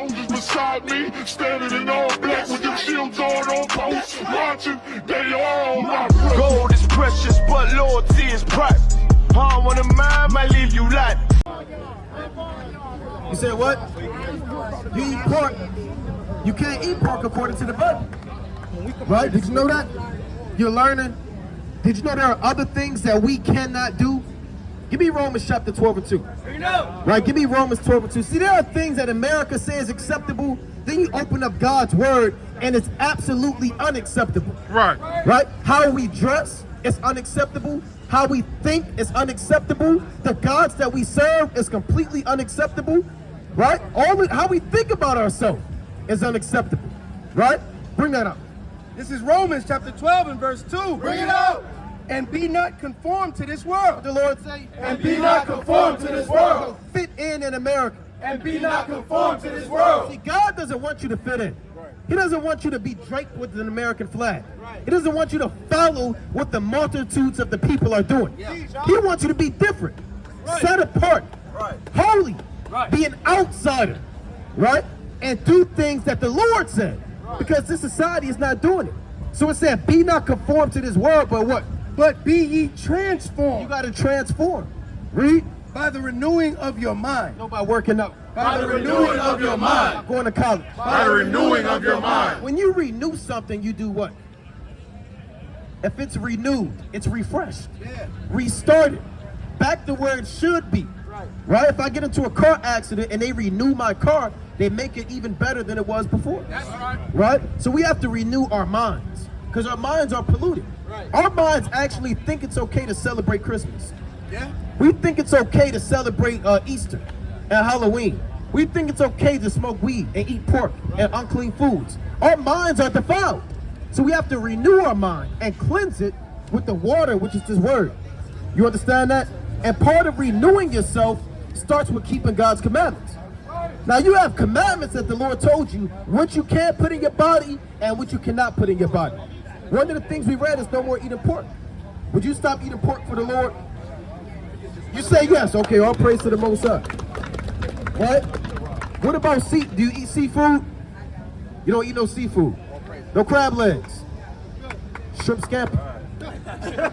soldiers beside me, standing in all black with them shields on post, marching, they all my brothers. Gold is precious, but loyalty is priceless. Harm on a man might leave you light. You said what? You eat pork. You can't eat pork according to the Bible. Right? Did you know that? You're learning. Did you know there are other things that we cannot do? Give me Romans chapter 12 and 2. Right? Give me Romans 12 and 2. See, there are things that America says acceptable. Then you open up God's word and it's absolutely unacceptable. Right. Right? How we dress is unacceptable. How we think is unacceptable. The gods that we serve is completely unacceptable. Right? How we think about ourselves is unacceptable. Right? Bring that up. This is Romans chapter 12 and verse 2. Bring it out. And be not conformed to this world. The Lord say, and be not conformed to this world. Fit in America. And be not conformed to this world. See, God doesn't want you to fit in. He doesn't want you to be draped with an American flag. He doesn't want you to follow what the multitudes of the people are doing. He wants you to be different, set apart, holy, be an outsider, right? And do things that the Lord said, because this society is not doing it. So it said, be not conformed to this world, but what? But be ye transformed. You got to transform. Read. By the renewing of your mind. No, by working out. By the renewing of your mind. Going to college. By the renewing of your mind. When you renew something, you do what? If it's renewed, it's refreshed. Restarted. Back to where it should be. Right? If I get into a car accident and they renew my car, they make it even better than it was before. That's right. Right? So we have to renew our minds because our minds are polluted. Our minds actually think it's okay to celebrate Christmas. Yeah. We think it's okay to celebrate Easter and Halloween. We think it's okay to smoke weed and eat pork and unclean foods. Our minds are defiled. So we have to renew our mind and cleanse it with the water, which is this word. You understand that? And part of renewing yourself starts with keeping God's commandments. Now you have commandments that the Lord told you, what you can put in your body and what you cannot put in your body. One of the things we read is no more eating pork. Would you stop eating pork for the Lord? You say yes. Okay, all praise to the Most High. Right? What about do you eat seafood? You don't eat no seafood. No crab legs. Shrimp scampi.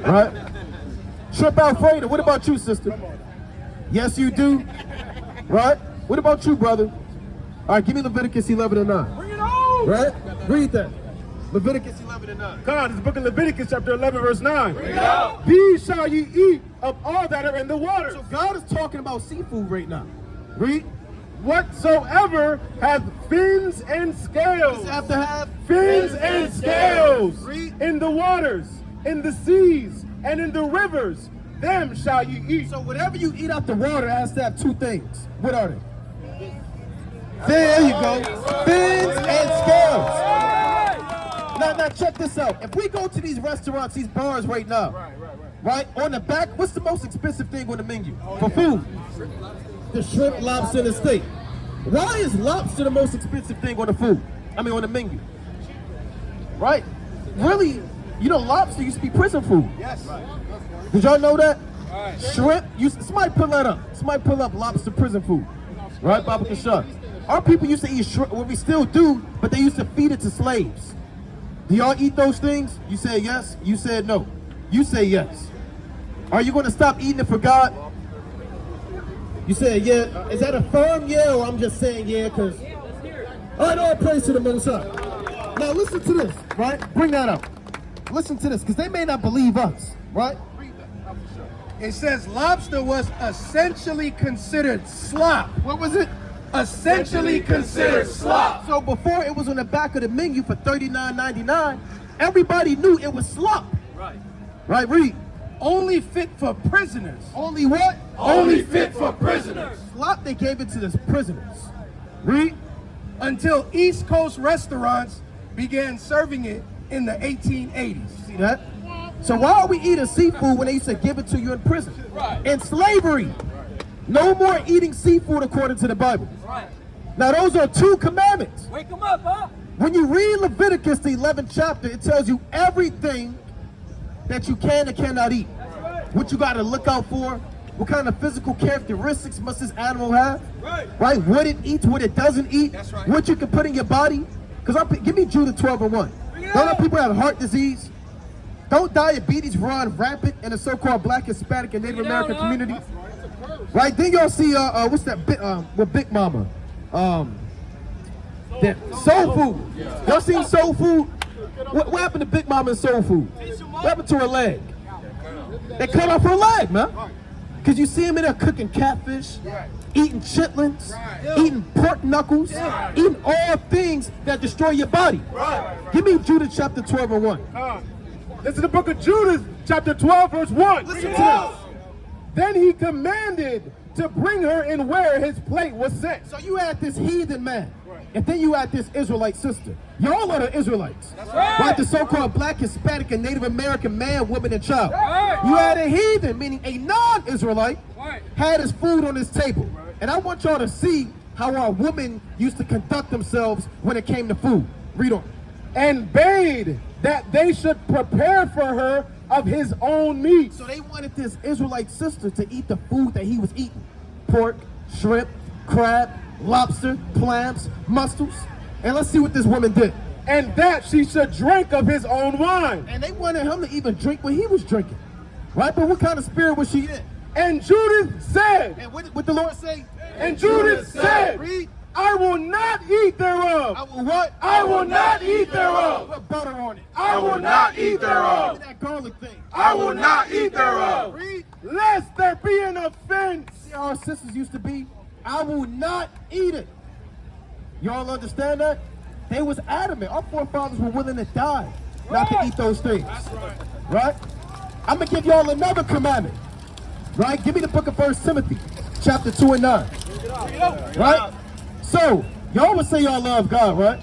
Right? Shrimp Alfredo. What about you, sister? Yes, you do. Right? What about you, brother? All right, give me Leviticus 11 and 9. Bring it on. Right? Read that. Leviticus 11 and 9. God, it's the book of Leviticus chapter 11 verse 9. Bring it out. These shall ye eat of all that are in the water. So God is talking about seafood right now. Read. Whatsoever hath fins and scales. You have to have Fins and scales. Read. In the waters, in the seas, and in the rivers, them shall ye eat. So whatever you eat out the water has to have two things. What are they? There you go. Fins and scales. Now check this out. If we go to these restaurants, these bars right now, right, on the back, what's the most expensive thing on the menu for food? The shrimp, lobster, and the steak. Why is lobster the most expensive thing on the food? I mean, on the menu. Right? Really, you know, lobster used to be prison food. Yes. Did y'all know that? Shrimp, somebody pull that up. Somebody pull up lobster prison food. Right, Baba Kashar? Our people used to eat shrimp, well, we still do, but they used to feed it to slaves. Do y'all eat those things? You said yes, you said no. You say yes. Are you going to stop eating it for God? You said yeah. Is that a firm yeah, or I'm just saying yeah because... All right, all praise to the Most High. Now listen to this, right? Bring that up. Listen to this, because they may not believe us, right? It says lobster was essentially considered slop. What was it? Essentially considered slop. So before it was on the back of the menu for $39.99, everybody knew it was slop. Right. Right, read. Only fit for prisoners. Only what? Only fit for prisoners. Slop, they gave it to the prisoners. Read. Until East Coast restaurants began serving it in the 1880s. See that? So why are we eating seafood when they used to give it to you in prison? Right. In slavery. No more eating seafood according to the Bible. Right. Now those are two commandments. Wake them up, huh? When you read Leviticus, the 11th chapter, it tells you everything that you can and cannot eat. What you got to look out for, What kind of physical characteristics must this animal have? Right? What it eats, what it doesn't eat, what you can put in your body. Because give me Judah 12:1. Don't let people have heart disease. Don't diabetes run rampant in the so-called Black, Hispanic, and Native American community. Right? Then y'all see what's that? With Big Mama, that soul food. Y'all seen soul food? What happened to Big Mama and soul food? What happened to her leg? They cut off her leg, man. Because you see them in there cooking catfish, eating chitlins, eating pork knuckles, eating all things that destroy your body. Give me Judah chapter 12:1. This is the book of Judah, chapter 12, verse 1. Listen to this. Then he commanded to bring her in where his plate was set. So you had this heathen man, and then you had this Israelite sister. Y'all are the Israelites. Right? The so-called Black, Hispanic, and Native American man, woman, and child. You had a heathen, meaning a non-Israelite, had his food on his table. And I want y'all to see how our women used to conduct themselves when it came to food. Read on. And bade that they should prepare for her of his own meat. So they wanted this Israelite sister to eat the food that he was eating. Pork, shrimp, crab, lobster, clams, mussels. And let's see what this woman did. And that she should drink of his own wine. And they wanted him to even drink what he was drinking. Right? But what kind of spirit was she in? And Judith said. And what the Lord say? And Judith said. Read. I will not eat thereof. I will what? I will not eat thereof. Put butter on it. I will not eat thereof. That garlic thing. I will not eat thereof. Read. Lest there be an offense. See how our sisters used to be? I will not eat it. Y'all understand that? They was adamant. Our forefathers were willing to die not to eat those things. Right? I'm going to give y'all another commandment. Right? Give me the book of 1 Timothy, chapter 2 and 9. Right? So, y'all would say y'all love God, right?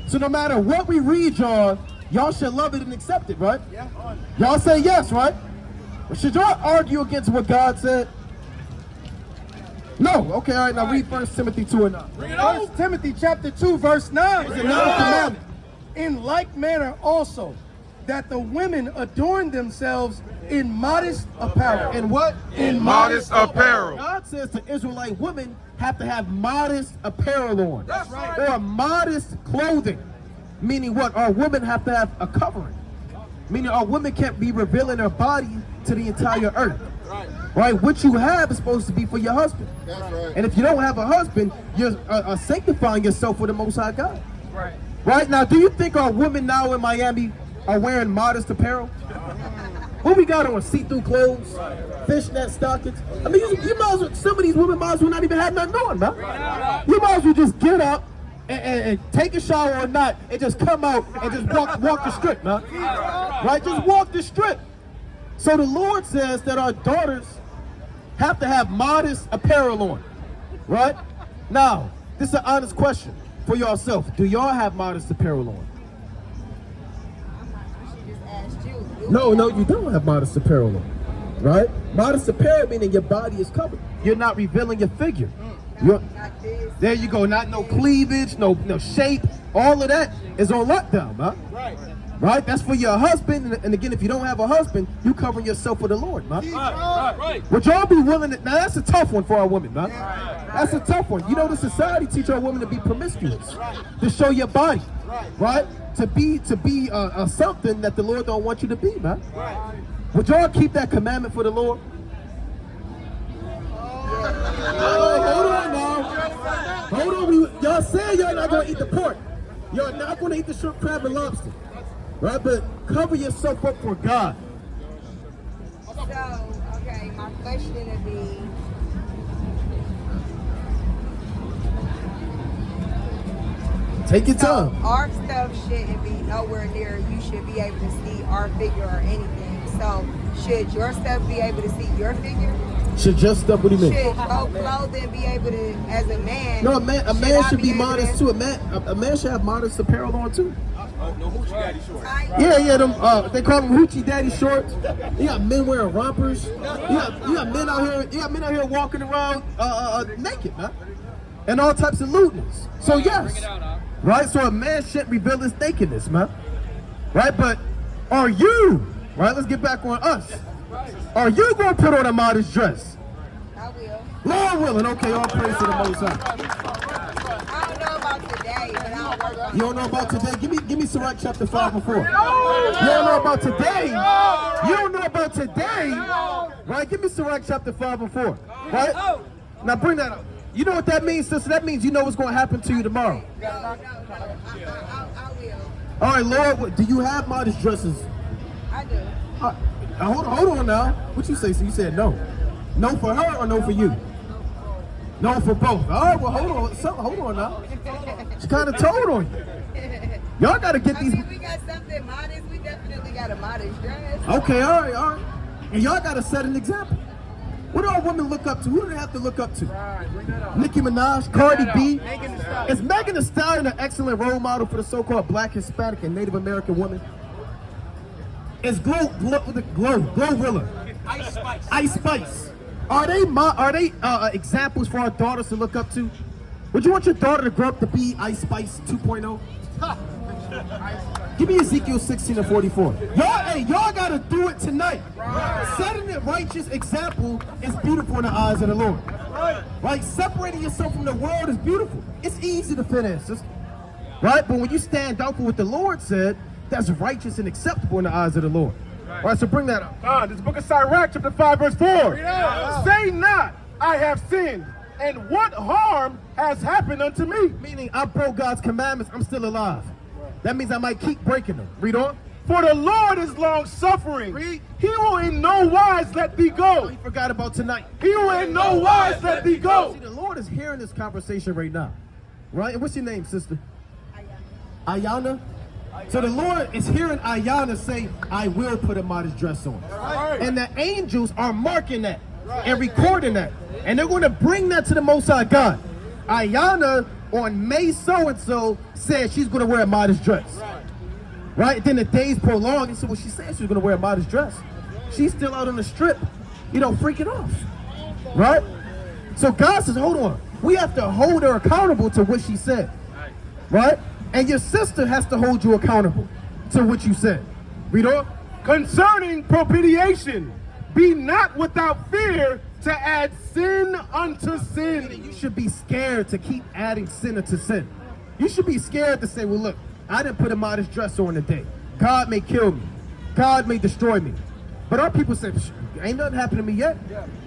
So no matter what we read, y'all should love it and accept it, right? Y'all say yes, right? But should y'all argue against what God said? No. Okay, all right, now read 1 Timothy 2 and 9. 1 Timothy chapter 2, verse 9. It's another commandment. In like manner also, that the women adorn themselves in modest apparel. In what? In modest apparel. God says the Israelite women have to have modest apparel on. That's right. Or modest clothing. Meaning what? Our women have to have a covering. Meaning our women can't be revealing their body to the entire earth. Right? What you have is supposed to be for your husband. That's right. And if you don't have a husband, you're sanctifying yourself for the Most High God. Right? Now, do you think our women now in Miami are wearing modest apparel? What we got on? See-through clothes, fishnet stockings. I mean, you might as well, some of these women might as well not even have nothing on, man. You might as well just get up and take a shower or not, and just come out and just walk the strip, man. Right? Just walk the strip. So the Lord says that our daughters have to have modest apparel on. Right? Now, this is an honest question for yourself. Do y'all have modest apparel on? No, you don't have modest apparel on, right? Modest apparel meaning your body is covered. You're not revealing your figure. There you go. Not no cleavage, no shape. All of that is on lockdown, man. Right? That's for your husband. And again, if you don't have a husband, you covering yourself for the Lord, man. Would y'all be willing to? Now that's a tough one for our women, man. That's a tough one. You know, the society teach our women to be promiscuous, to show your body, right? To be something that the Lord don't want you to be, man. Would y'all keep that commandment for the Lord? Hold on now. Hold on. Y'all say y'all not gonna eat the pork. Y'all not gonna eat the shrimp, crab, and lobster, right? But cover yourself up for God. So, okay, my question would be, Take your so time. our stuff shouldn't be nowhere near, you should be able to see our figure or anything. So should your stuff be able to see your figure? Should your stuff, what do you mean? Should your clothing be able to, as a man? No, a man I should be able modest to- too. A man should have modest apparel on too. No hoochie daddy shorts. Yeah, them they call them hoochie daddy shorts. You got men wearing rompers. You got men out here. You got men out here walking around naked, man, and all types of lewdness. So yes, right. So a man shouldn't reveal his nakedness, man. Right, but are you right? Let's get back on us. Are you going to put on a modest dress? I will. Lord willing, okay, all praise to the Most High. I don't know about today, but I'll work on You don't know about today? Give me Sirach chapter 5 and 4. You don't know about today? You don't know about today? Right? Give me Sirach chapter 5 and 4. Right? Now bring that up. You know what that means, sister? That means you know what's going to happen to you tomorrow. No. I will. All right, Lord, do you have modest dresses? I do. Hold on now. What you say? So you said no. No for her or no for you? No for both. All right, well, hold on now. She kind of told on you. Y'all got to get these. We got something modest. We definitely got a modest dress. Okay, all right. And y'all got to set an example. What do our women look up to? Who do they have to look up to? Nicki Minaj, Cardi B. Is Megan Thee Stallion an excellent role model for the so-called Black, Hispanic, and Native American woman? Is Glorilla, Ice Spice. Are they examples for our daughters to look up to? Would you want your daughter to grow up to be Ice Spice 2.0? Give me Ezekiel 16 and 44. Y'all gotta do it tonight. Setting a righteous example is beautiful in the eyes of the Lord. Right? Separating yourself from the world is beautiful. It's easy to fit in, sister. Right? But when you stand out for what the Lord said, that's righteous and acceptable in the eyes of the Lord. All right, so bring that up. This book of Sirach, chapter 5, verse 4. Say not, I have sinned, and what harm has happened unto me? Meaning, I broke God's commandments, I'm still alive. That means I might keep breaking them. Read on. For the Lord is long-suffering. Read. He will in no wise let thee go. Oh, you forgot about tonight. He will in no wise let thee go. See, the Lord is hearing this conversation right now. Right? And what's your name, sister? Ayana. So the Lord is hearing Ayana say, I will put a modest dress on. And the angels are marking that and recording that. And they're going to bring that to the Most High God. Ayana on May so-and-so said she's going to wear a modest dress. Right? Then the days prolonged. He said, well, she said she was going to wear a modest dress. She's still out on the strip, freaking off. Right? So God says, hold on. We have to hold her accountable to what she said. Right? And your sister has to hold you accountable to what you said. Read on. Concerning propitiation, be not without fear to add sin unto sin. You should be scared to keep adding sin to sin. You should be scared to say, well, look, I didn't put a modest dress on today. God may kill me. God may destroy me. But our people say, ain't nothing happened to me yet.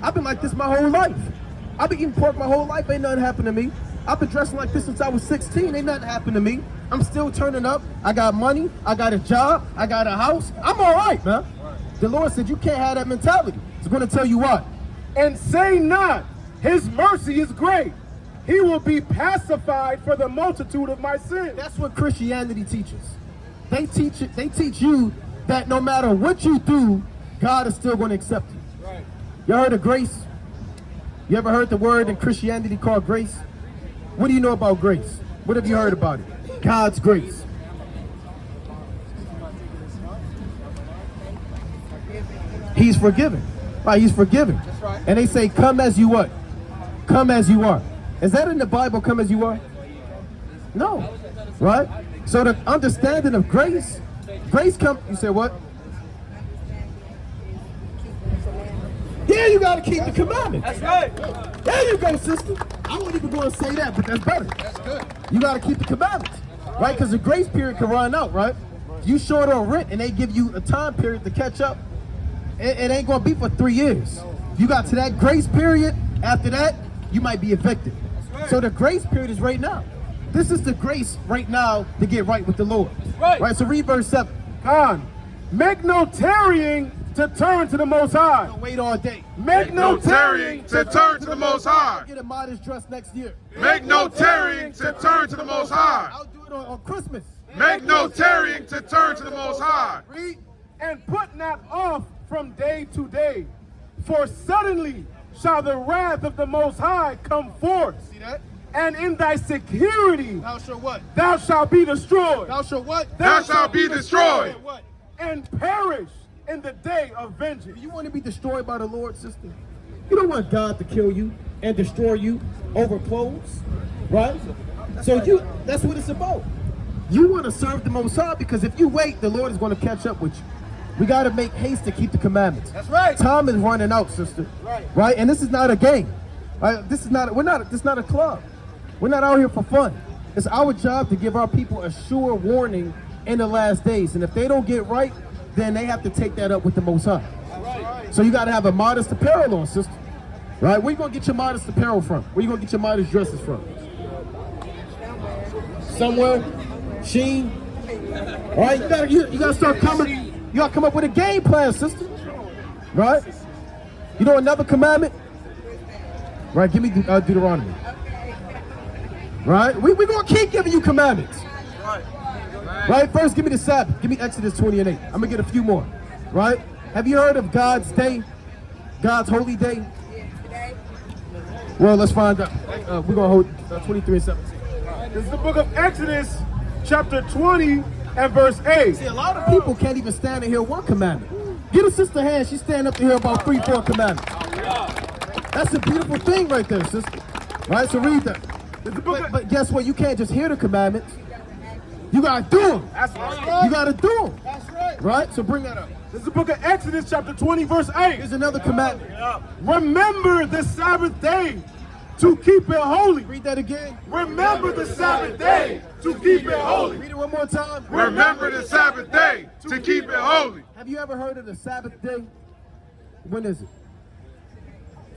I've been like this my whole life. I've been eating pork my whole life. Ain't nothing happened to me. I've been dressing like this since I was 16. Ain't nothing happened to me. I'm still turning up. I got money. I got a job. I got a house. I'm all right, man. The Lord said you can't have that mentality. It's going to tell you what. And say not, his mercy is great. He will be pacified for the multitude of my sins. That's what Christianity teaches. They teach you that no matter what you do, God is still going to accept you. Right. You heard of grace? You ever heard the word in Christianity called grace? What do you know about grace? What have you heard about it? God's grace. He's forgiven. Right, he's forgiven. Right. And they say, come as you what? Come as you are. Is that in the Bible, come as you are? No. Right? So the understanding of grace comes, you say what? Yeah, you got to keep the commandments. That's right. There you go, sister. I wouldn't even go and say that, but that's better. That's good. You got to keep the commandments, right? Because the grace period can run out, right? You short on rent and they give you a time period to catch up. It ain't going to be for 3 years. You got to that grace period. After that, you might be evicted. So the grace period is right now. This is the grace right now to get right with the Lord. Right? So read verse 7. Make no tarrying to turn to the Most High. Don't wait all day. Make no tarrying to turn to the Most High. Get a modest dress next year. Make no tarrying to turn to the Most High. I'll do it on Christmas. Make no tarrying to turn to the Most High. Read. And put not off from day to day, for suddenly shall the wrath of the Most High come forth. See that? And in thy security Thou shalt what? thou shalt be destroyed. Thou shalt what? Thou shalt be destroyed. And what? And perish in the day of vengeance. Do you want to be destroyed by the Lord, sister? You don't want God to kill you and destroy you over clothes, right? So that's what it's about. You want to serve the Most High because if you wait, the Lord is going to catch up with you. We got to make haste to keep the commandments. That's right. Time is running out, sister. Right? And this is not a game. Right? This is not a club. We're not out here for fun. It's our job to give our people a sure warning in the last days. And if they don't get right, then they have to take that up with the Most High. So you got to have a modest apparel on, sister. Right? Where you going to get your modest apparel from? Where you going to get your modest dresses from? Somewhere? Sheen? All right, you gotta start coming. You gotta come up with a game plan, sister. Right? You know another commandment? Right, give me Deuteronomy. Right? We're gonna keep giving you commandments. Right? First, give me the Sabbath. Give me Exodus 20 and 8. I'm gonna get a few more. Right? Have you heard of God's day? God's holy day? Well, let's find out. We're gonna hold 23 and 17. This is the book of Exodus, chapter 20 and verse 8. See, a lot of people can't even stand to hear one commandment. Get a sister hand, she's standing up to hear about 3-4 commandments. That's a beautiful thing right there, sister. Right, so read that. But guess what? You can't just hear the commandments. You gotta do them. That's right. You gotta do them. That's right. Right, so bring that up. This is the book of Exodus, chapter 20, verse 8. Here's another commandment. Remember the Sabbath day to keep it holy. Read that again. Remember the Sabbath day to keep it holy. Read it one more time. Remember the Sabbath day to keep it holy. Have you ever heard of the Sabbath day? When is it?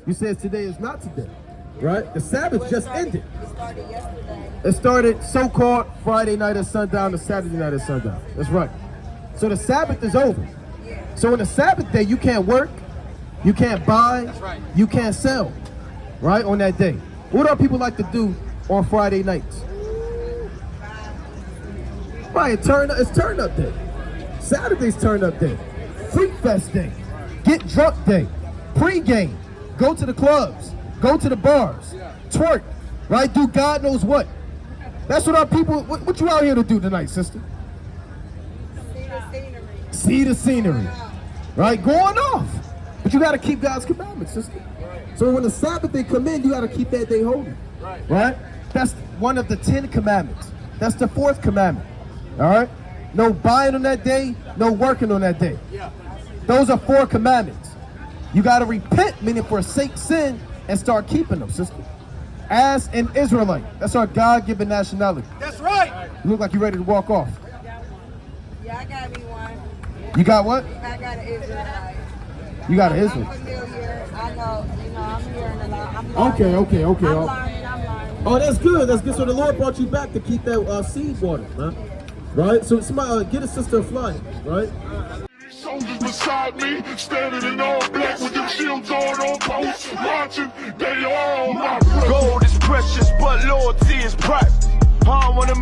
You said today is not today, right? The Sabbath just ended. It started yesterday. It started so-called Friday night at sundown to Saturday night at sundown. That's right. So the Sabbath is over. So on the Sabbath day, you can't work, you can't buy, you can't sell, right, on that day. What do people like to do on Friday nights? Right, it's turn up day. Saturday's turn up day. Freak Fest day. Get drunk day. Pre-game. Go to the clubs. Go to the bars. Twerk. Right? Do God knows what. That's what our people, what you out here to do tonight, sister? See the scenery. Right? Going off. But you got to keep God's commandments, sister. So when the Sabbath day come in, you got to keep that day holy. Right? That's one of the 10 commandments. That's the 4th commandment. All right? No buying on that day, no working on that day. Those are 4 commandments. You got to repent, meaning forsake sin, and start keeping them, sister. As an Israelite. That's our God-given nationality. That's right. You look like you're ready to walk off. Yeah, I gotta be one. You got what? I got an Israelite. You got an I'm Israelite. familiar. I know, I'm hearing a lot. I'm learning. Okay. I'm learning. Oh, that's good. That's good. So the Lord brought you back to keep that seed water, man. Right? So somebody get a sister a flyer, right? Soldiers beside me, standing in all black with them shields on post, watching, they all my brothers. Gold is precious, but loyalty is private. I don't wanna